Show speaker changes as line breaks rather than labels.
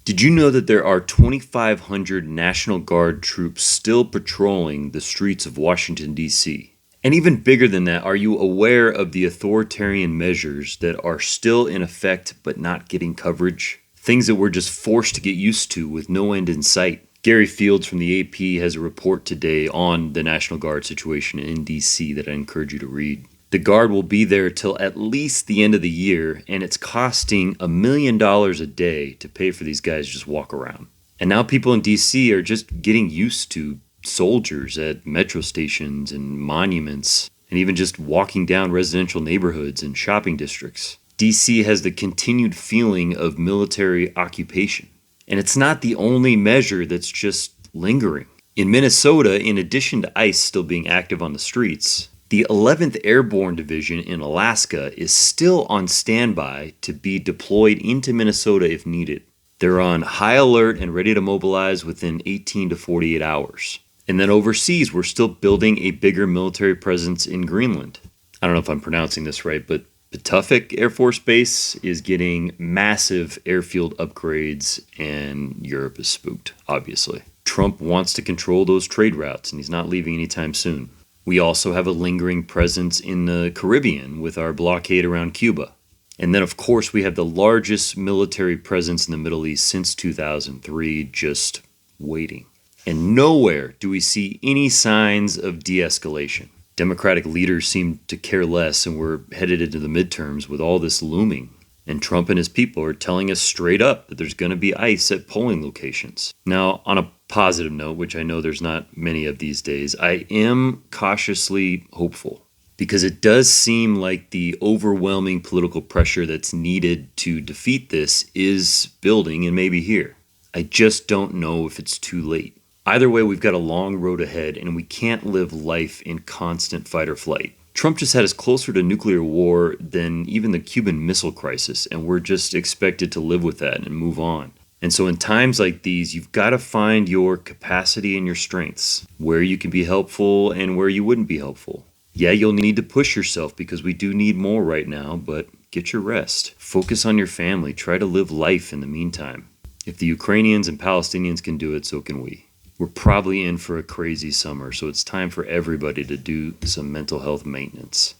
Did you know that there are 2,500 National Guard troops still patrolling the streets of Washington, D.C.? And even bigger than that, are you aware of the authoritarian measures that are still in effect but not getting coverage? Things that we're just forced to get used to with no end in sight. Gary Fields from the AP has a report today on the National Guard situation in D.C. that I encourage you to read. The Guard will be there till at least the end of the year, and it's costing $1 million a day to pay for these guys to just walk around. And now people in D.C. are just getting used to soldiers at metro stations and monuments, and even just walking down residential neighborhoods and shopping districts. D.C. has the continued feeling of military occupation. And it's not the only measure that's just lingering. In Minnesota, in addition to ICE still being active on the streets, the 11th Airborne Division in Alaska is still on standby to be deployed into Minnesota if needed. They're on high alert and ready to mobilize within 18 to 48 hours. And then overseas, we're still building a bigger military presence in Greenland. I don't know if I'm pronouncing this right, but Patuxent Air Force Base is getting massive airfield upgrades, and Europe is spooked, obviously. Trump wants to control those trade routes, and he's not leaving anytime soon. We also have a lingering presence in the Caribbean with our blockade around Cuba. And then, of course, we have the largest military presence in the Middle East since 2003, just waiting. And nowhere do we see any signs of de-escalation. Democratic leaders seem to care less, and we're headed into the midterms with all this looming. And Trump and his people are telling us straight up that there's going to be ICE at polling locations. Now, on a positive note, which I know there's not many of these days, I am cautiously hopeful because it does seem like the overwhelming political pressure that's needed to defeat this is building and maybe here. I just don't know if it's too late. Either way, we've got a long road ahead, and we can't live life in constant fight or flight. Trump just had us closer to nuclear war than even the Cuban Missile Crisis, and we're just expected to live with that and move on. And so in times like these, you've got to find your capacity and your strengths, where you can be helpful and where you wouldn't be helpful. Yeah, you'll need to push yourself because we do need more right now, but get your rest. Focus on your family. Try to live life in the meantime. If the Ukrainians and Palestinians can do it, so can we. We're probably in for a crazy summer, so it's time for everybody to do some mental health maintenance.